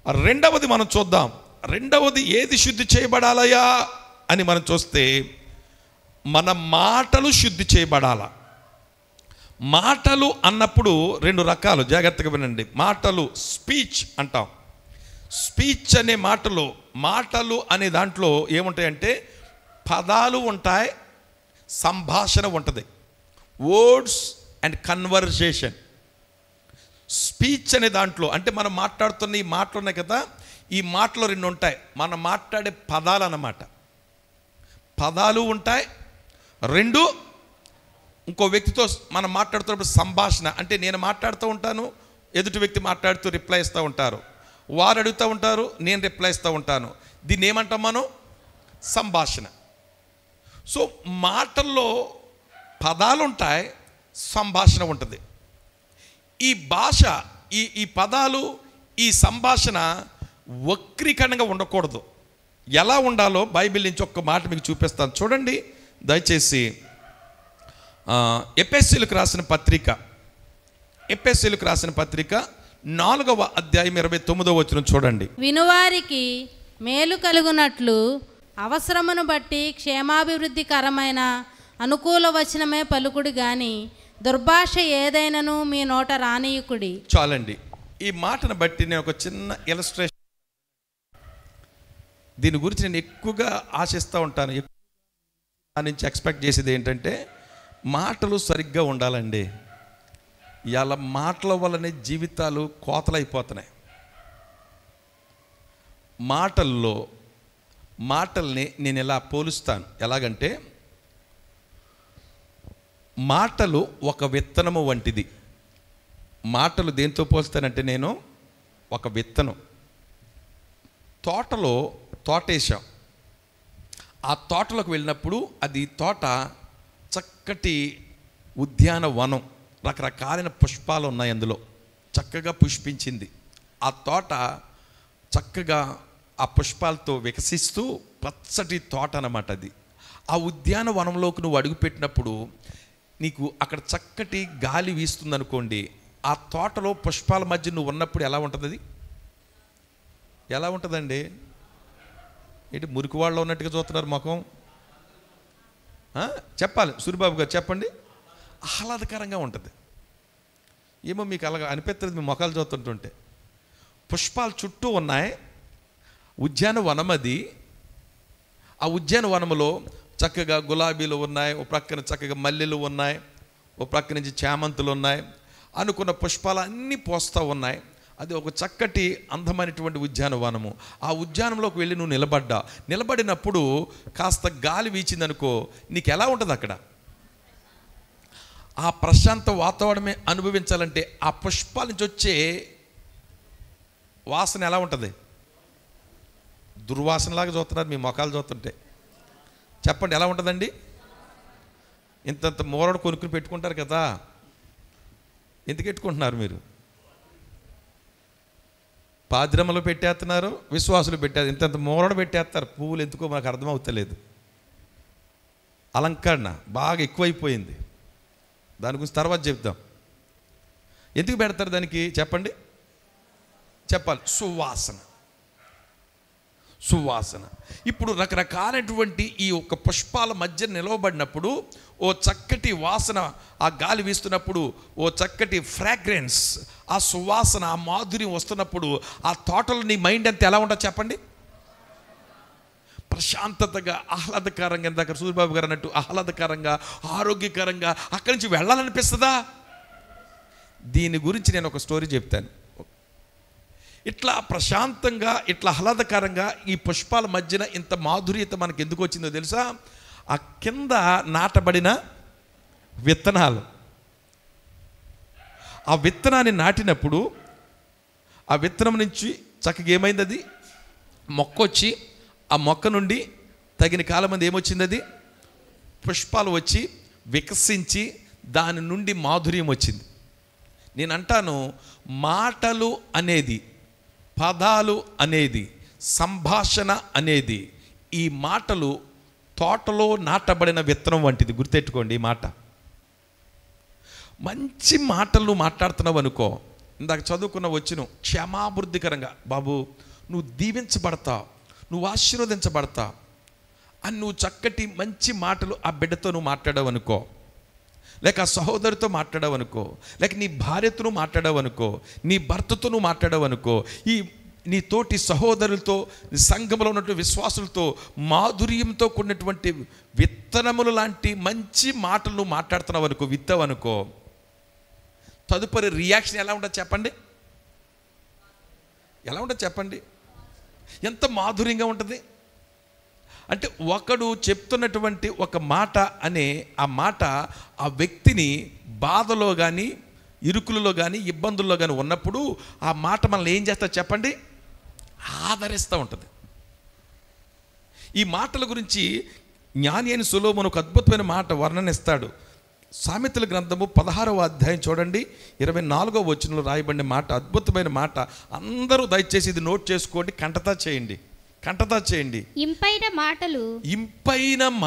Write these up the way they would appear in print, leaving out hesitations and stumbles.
రెండవది మనం చూద్దాం. రెండవది ఏది శుద్ధి చేయబడాలయా అని మనం చూస్తే, మన మాటలు శుద్ధి చేయబడాల. మాటలు అన్నప్పుడు రెండు రకాలు, జాగ్రత్తగా వినండి. మాటలు స్పీచ్ అంటాం. స్పీచ్ అనే మాటలు అనే దాంట్లో ఏముంటాయంటే పదాలు ఉంటాయి, సంభాషణ ఉంటుంది. Words and conversation. స్పీచ్ అనే దాంట్లో అంటే మనం మాట్లాడుతున్న ఈ మాటలు ఉన్నాయి కదా, ఈ మాటలు రెండు ఉంటాయి. మనం మాట్లాడే పదాలు అన్నమాట. పదాలు ఉంటాయి. రెండు, ఇంకో వ్యక్తితో మనం మాట్లాడుతున్నప్పుడు సంభాషణ. అంటే నేను మాట్లాడుతూ ఉంటాను, ఎదుటి వ్యక్తి మాట్లాడుతూ రిప్లై ఇస్తూ ఉంటారు. వారు అడుగుతూ ఉంటారు, నేను రిప్లై ఇస్తూ ఉంటాను. దీన్ని ఏమంటాం మనం? సంభాషణ. సో మాటల్లో పదాలు ఉంటాయి, సంభాషణ ఉంటుంది. ఈ భాష, ఈ పదాలు, ఈ సంభాషణ వక్రీకరణగా ఉండకూడదు. ఎలా ఉండాలో బైబిల్ నుంచి ఒక్క మాట మీకు చూపిస్తాను, చూడండి దయచేసి. ఎఫెసీయులకు రాసిన పత్రిక 4వ అధ్యాయం 29వ వచనం చూడండి. వినువారికి మేలు కలుగునట్లు అవసరమును బట్టి క్షేమాభివృద్ధికరమైన అనుకూల వచనమే పలుకుడు గాని దుర్భాష ఏదైనను మీ నోట రానియుకుడి. చాలండి. ఈ మాటను బట్టి నేను ఒక చిన్న ఇలస్ట్రేషన్, దీని గురించి నేను ఎక్కువగా ఆశిస్తూ ఉంటాను. ఎక్కువ నుంచి ఎక్స్పెక్ట్ చేసేది ఏంటంటే మాటలు సరిగ్గా ఉండాలండి. ఇలా మాటల వల్లనే జీవితాలు కోతలైపోతున్నాయి. మాటల్ని నేను ఇలా పోలుస్తాను. ఎలాగంటే మాటలు ఒక విత్తనము వంటిది. మాటలు దేంతో పోలుస్తానంటే, నేను ఒక విత్తనం. తోటేసాం. ఆ తోటలోకి వెళ్ళినప్పుడు అది తోట చక్కటి ఉద్యానవనం, రకరకాలైన పుష్పాలు ఉన్నాయి అందులో, చక్కగా పుష్పించింది. ఆ తోట చక్కగా ఆ పుష్పాలతో వికసిస్తూ పచ్చటి తోట అన్నమాట అది. ఆ ఉద్యానవనంలోకి నువ్వు అడుగుపెట్టినప్పుడు నీకు అక్కడ చక్కటి గాలి వీస్తుంది అనుకోండి. ఆ తోటలో పుష్పాల మధ్య నువ్వు ఉన్నప్పుడు ఎలా ఉంటుంది? అది ఎలా ఉంటుందండి? ఏంటి మురికివాడలో ఉన్నట్టుగా చూస్తున్నారు ముఖం? చెప్పాలి, సూరిబాబు గారు చెప్పండి. ఆహ్లాదకరంగా ఉంటుంది. ఏమో మీకు అలాగా అనిపిస్తుంది మీ ముఖాలు చూస్తుంటుంటే. పుష్పాలు చుట్టూ ఉన్నాయి, ఉద్యానవనం అది. ఆ ఉద్యానవనంలో చక్కగా గులాబీలు ఉన్నాయి, ఓ ప్రక్కన చక్కగా మల్లెలు ఉన్నాయి, ఓ ప్రక్క నుంచి చామంతులు ఉన్నాయి, అనుకున్న పుష్పాలు అన్నీ పోస్తూ ఉన్నాయి. అది ఒక చక్కటి అందమైనటువంటి ఉద్యానవనము. ఆ ఉద్యానంలోకి వెళ్ళి నువ్వు నిలబడినప్పుడు కాస్త గాలి వీచిందనుకో, నీకు ఎలా ఉంటుంది అక్కడ? ఆ ప్రశాంత వాతావరణమే అనుభవించాలంటే ఆ పుష్పాల నుంచి వచ్చే వాసన ఎలా ఉంటుంది? దుర్వాసనలాగా చూస్తున్నారు మీ మొఖాలు చూస్తుంటే. చెప్పండి ఎలా ఉంటుందండి? ఇంతంత మూరడు కొనుక్కుని పెట్టుకుంటారు కదా, ఎందుకు పెట్టుకుంటున్నారు మీరు? పాద్రమలో పెట్టేస్తున్నారు, విశ్వాసులు పెట్టేస్తారు, ఇంతంత మూరడు పెట్టేస్తారు. పువ్వులు ఎందుకో మనకు అర్థమవుతలేదు. అలంకరణ బాగా ఎక్కువైపోయింది. దాని గురించి తర్వాత చెప్తాం. ఎందుకు పెడతారు దానికి? చెప్పండి, చెప్పాలి. సువాసన. ఇప్పుడు రకరకాలైనటువంటి ఈ యొక్క పుష్పాల మధ్య నిలవబడినప్పుడు ఓ చక్కటి వాసన, ఆ గాలి వీస్తున్నప్పుడు ఓ చక్కటి ఫ్రాగ్రెన్స్, ఆ సువాసన, ఆ మాధుర్యం వస్తున్నప్పుడు ఆ తోటలో నీ మైండ్ అంతా ఎలా ఉంటుంది చెప్పండి? ప్రశాంతతగా, ఆహ్లాదకరంగా, ఇందాక సూర్యబాబు గారు అన్నట్టు ఆహ్లాదకరంగా, ఆరోగ్యకరంగా అక్కడి నుంచి వెళ్ళాలనిపిస్తుందా? దీని గురించి నేను ఒక స్టోరీ చెప్తాను. ఇట్లా ప్రశాంతంగా, ఇట్లా ఆహ్లాదకరంగా ఈ పుష్పాల మధ్యన ఇంత మాధుర్యత మనకు ఎందుకు వచ్చిందో తెలుసా? ఆ కింద నాటబడిన విత్తనాలు. ఆ విత్తనాన్ని నాటినప్పుడు ఆ విత్తనం నుంచి చక్కగా ఏమైంది? అది మొక్క వచ్చి, ఆ మొక్క నుండి తగిన కాలం మంది ఏమొచ్చింది? అది పుష్పాలు వచ్చి వికసించి దాని నుండి మాధుర్యం వచ్చింది. నేను అంటాను, మాటలు అనేది, పదాలు అనేది, సంభాషణ అనేది, ఈ మాటలు తోటలో నాటబడిన విత్తనం వంటిది. గుర్తెట్టుకోండి ఈ మాట. మంచి మాటలు మాట్లాడుతున్నావు అనుకో, ఇందాక చదువుకున్న వచ్చిన క్షమాభివృద్ధికరంగా, బాబు నువ్వు దీవించబడతావు, నువ్వు ఆశీర్వదించబడతావు అని నువ్వు చక్కటి మంచి మాటలు ఆ బిడ్డతో నువ్వు మాట్లాడావు అనుకో, లేక ఆ సహోదరితో మాట్లాడావు అనుకో, లేక నీ భార్యతో నువ్వు మాట్లాడావు అనుకో, నీ భర్తతో నువ్వు మాట్లాడావు అనుకో, ఈ నీ తోటి సహోదరులతో, నీ సంఘంలో ఉన్నటువంటి విశ్వాసులతో మాధుర్యంతో కూడినటువంటి విత్తనములు లాంటి మంచి మాటలు నువ్వు మాట్లాడుతున్నావు అనుకో, విత్తావు అనుకో, తదుపరి రియాక్షన్ ఎలా ఉంటుంది చెప్పండి? ఎలా ఉంటుంది చెప్పండి? ఎంత మాధుర్యంగా ఉంటుంది అంటే, ఒకడు చెప్తున్నటువంటి ఒక మాట అనే ఆ మాట ఆ వ్యక్తిని బాధలో కానీ, ఇరుకులలో కానీ, ఇబ్బందుల్లో కానీ ఉన్నప్పుడు ఆ మాట మనల్ని ఏం చేస్తా చెప్పండి? ఆదరిస్తూ ఉంటుంది. ఈ మాటల గురించి జ్ఞాని అయిన సొలొమోను ఒక అద్భుతమైన మాట వర్ణనిస్తాడు. సామెతల గ్రంథము 16వ అధ్యాయం చూడండి, 24వ వచనంలో రాయబడిన మాట, అద్భుతమైన మాట. అందరూ దయచేసి ఇది నోట్ చేసుకోండి, కంటతా చేయండి. ఇంపైన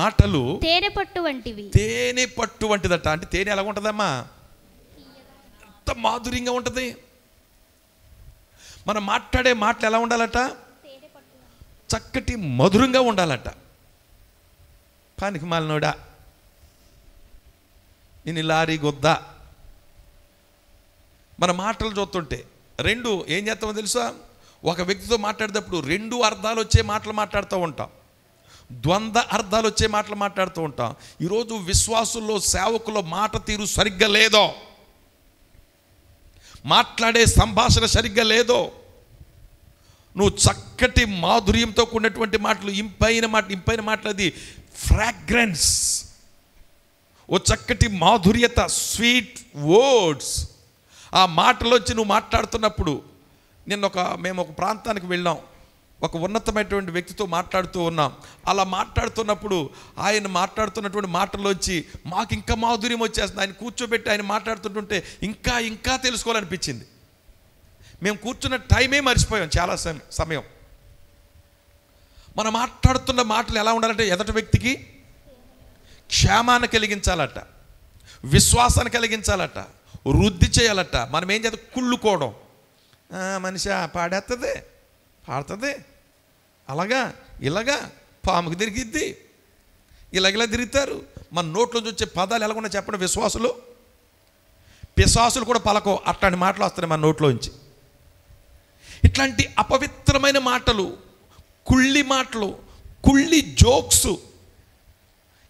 మాటలు తేనె పట్టు వంటివి. తేనె పట్టు వంటిదట. అంటే తేనె ఎలా ఉంటుందమ్మా? ఎంత మాధుర్యంగా ఉంటుంది. మనం మాట్లాడే మాటలు ఎలా ఉండాలట? చక్కటి మధురంగా ఉండాలట. పానికి మాలినోడా, నేను లారీ గొద్దా, మన మాటలు చూస్తుంటే రెండు ఏం చేస్తామో తెలుసా? ఒక వ్యక్తితో మాట్లాడేటప్పుడు రెండు అర్థాలు వచ్చే మాటలు మాట్లాడుతూ ఉంటాం, ద్వంద్వ అర్థాలు వచ్చే మాటలు మాట్లాడుతూ ఉంటాం. ఈరోజు విశ్వాసుల్లో, సేవకుల్లో మాట తీరు సరిగ్గా లేదో, మాట్లాడే సంభాషణ సరిగ్గా లేదో, నువ్వు చక్కటి మాధుర్యంతో కూడినటువంటి మాటలు, ఇంపైన మాటలు, అది ఫ్రాగ్రెన్స్, ఓ చక్కటి మాధుర్యత, స్వీట్ వర్డ్స్. ఆ మాటలు వచ్చి నువ్వు మాట్లాడుతున్నప్పుడు, మేము ఒక ప్రాంతానికి వెళ్ళాం, ఒక ఉన్నతమైనటువంటి వ్యక్తితో మాట్లాడుతూ ఉన్నాం. అలా మాట్లాడుతున్నప్పుడు ఆయన మాట్లాడుతున్నటువంటి మాటల్లోంచి మాకు ఇంకా మాధుర్యం వచ్చేస్తుంది. ఆయన కూర్చోబెట్టి ఆయన మాట్లాడుతుంటుంటే ఇంకా ఇంకా తెలుసుకోవాలనిపించింది. మేము కూర్చున్న టైమే మర్చిపోయాం చాలా సమయం. మనం మాట్లాడుతున్న మాటలు ఎలా ఉండాలంటే, ఎదుటి వ్యక్తికి క్షేమాన్ని కలిగించాలట, విశ్వాసాన్ని కలిగించాలట, వృద్ధి చేయాలట. మనం ఏం చేద్దాం? కుళ్ళుకోవడం. మనిషి పాడుతుంది, అలాగా ఇలాగా పాముకి తిరిగిద్ది, ఇలాగ తిరుగుతారు. మన నోట్లోంచి వచ్చే పదాలు ఎలా ఉన్నాయి చెప్పండి? పిశాసులు కూడా పలకో అట్లాంటి మాటలు వస్తున్నాయి మన నోట్లోంచి. ఇట్లాంటి అపవిత్రమైన మాటలు, కుళ్ళి మాటలు, కుళ్ళి జోక్స్,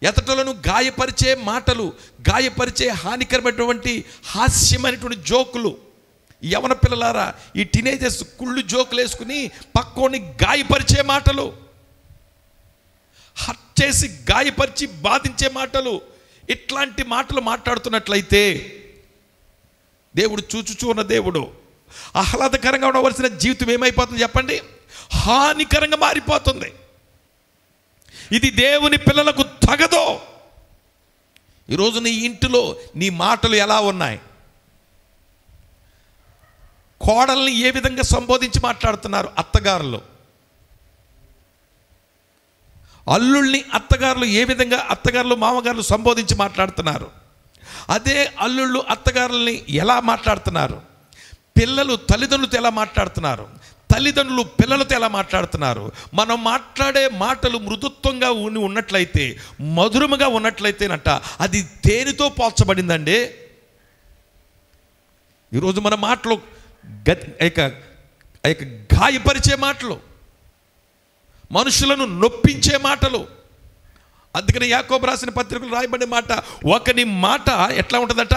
ఎతటలను గాయపరిచే మాటలు, గాయపరిచే హానికరమైనటువంటి హాస్యమైనటువంటి జోకులు. యవన పిల్లలారా, ఈ టీనేజర్స్ కుళ్ళు జోకులు వేసుకుని పక్కోని గాయపరిచే మాటలు, హర్ట్ చేసి గాయపరిచి బాధించే మాటలు, ఇట్లాంటి మాటలు మాట్లాడుతున్నట్లయితే దేవుడు చూచుచూ ఉన్న దేవుడు ఆహ్లాదకరంగా ఉండవలసిన జీవితం ఏమైపోతుంది చెప్పండి? హానికరంగా మారిపోతుంది. ఇది దేవుని పిల్లలకు తగదో. ఈరోజు నీ ఇంటిలో నీ మాటలు ఎలా ఉన్నాయి? కోడల్ని ఏ విధంగా సంబోధించి మాట్లాడుతున్నారు అత్తగారులు? అల్లుల్ని అత్తగారులు మామగారులు సంబోధించి మాట్లాడుతున్నారు. అదే అల్లుళ్ళు అత్తగారుల్ని ఎలా మాట్లాడుతున్నారు? పిల్లలు తల్లిదండ్రులతో ఎలా మాట్లాడుతున్నారు? తల్లిదండ్రులు పిల్లలతో ఎలా మాట్లాడుతున్నారు? మనం మాట్లాడే మాటలు మృదుత్వంగా ఉన్నట్లయితే, మధురముగా ఉన్నట్లయితేనట అది తేనెతో పోల్చబడిందండి. ఈరోజు మన మాటలు గాయపరిచే మాటలు, మనుషులను నొప్పించే మాటలు. అందుకని యాకోబు రాసిన పత్రికలు రాయబడే మాట, ఒకని మాట ఎట్లా ఉంటుందట?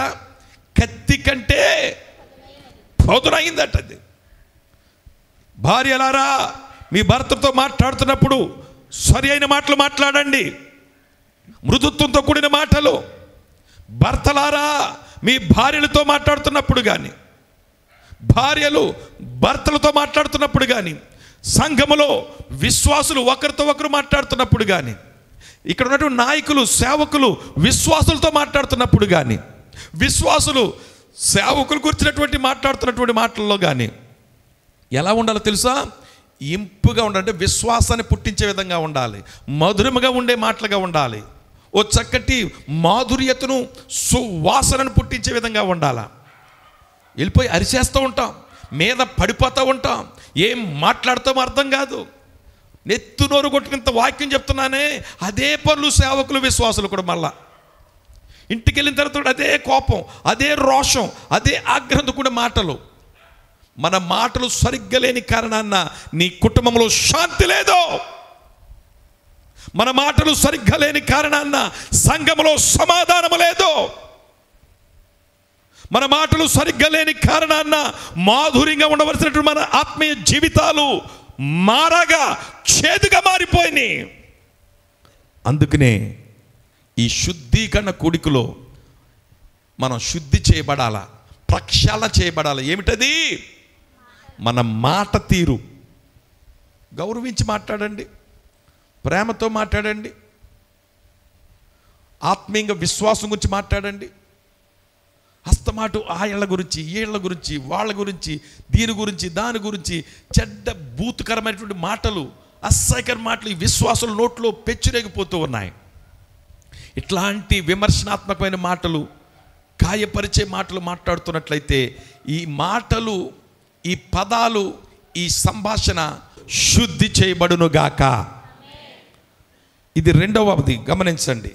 కత్తి కంటే పదునైందట. అది భార్యలారా, మీ భర్తతో మాట్లాడుతున్నప్పుడు సరి అయిన మాటలు మాట్లాడండి, మృదుత్వంతో కూడిన మాటలు. భర్తలారా, మీ భార్యలతో మాట్లాడుతున్నప్పుడు కానీ, భార్యలు భర్తలతో మాట్లాడుతున్నప్పుడు కానీ, సంఘములో విశ్వాసులు ఒకరితో ఒకరు మాట్లాడుతున్నప్పుడు కానీ, ఇక్కడ ఉన్నటువంటి నాయకులు, సేవకులు విశ్వాసులతో మాట్లాడుతున్నప్పుడు కానీ, విశ్వాసులు సేవకులు గురించినటువంటి మాట్లాడుతున్నటువంటి మాటల్లో కానీ ఎలా ఉండాలో తెలుసా? ఇంపుగా ఉండాలంటే విశ్వాసాన్ని పుట్టించే విధంగా ఉండాలి, మధురముగా ఉండే మాటలుగా ఉండాలి, ఓ చక్కటి మాధుర్యతను, సువాసనను పుట్టించే విధంగా ఉండాలి. వెళ్ళిపోయి అరిచేస్తూ ఉంటాం, మీద పడిపోతూ ఉంటాం, ఏం మాట్లాడతామో అర్థం కాదు. నెత్తు నోరు కొట్టుకున్నంత వాక్యం చెప్తున్నానే, అదే పనులు సేవకులు విశ్వాసులు కూడా మళ్ళా ఇంటికి వెళ్ళిన తర్వాత అదే కోపం, అదే రోషం, అదే ఆగ్రహంతో కూడా మాటలు. మన మాటలు సరిగ్గా లేని కారణాన నీ కుటుంబంలో శాంతి లేదు. మన మాటలు సరిగ్గా లేని కారణాన సంఘంలో సమాధానం లేదు. మన మాటలు సరిగ్గా లేని కారణాన మాధుర్యంగా ఉండవలసినటువంటి మన ఆత్మీయ జీవితాలు మారగా చేదుగా మారిపోయినాయి. అందుకనే ఈ శుద్ధీకరణ కూడికలో మనం శుద్ధి చేయబడాలా, ప్రక్షాళన చేయబడాలి. ఏమిటది? మన మాట తీరు. గౌరవించి మాట్లాడండి, ప్రేమతో మాట్లాడండి, ఆత్మీయంగా విశ్వాసం గురించి మాట్లాడండి. హస్తమాటు ఆ ఇళ్ళ గురించి, ఈ ఇళ్ళ గురించి, వాళ్ళ గురించి, దీని గురించి, దాని గురించి చెడ్డ భూతకరమైనటువంటి మాటలు, అసహ్యకర మాటలు ఈ విశ్వాసుల నోట్లో పెచ్చురేగిపోతూ ఉన్నాయి. ఇట్లాంటి విమర్శనాత్మకమైన మాటలు, గాయపరిచే మాటలు మాట్లాడుతున్నట్లయితే ఈ మాటలు, ఈ పదాలు, ఈ సంభాషణ శుద్ధి చేయబడునుగాక. ఇది రెండవది గమనించండి.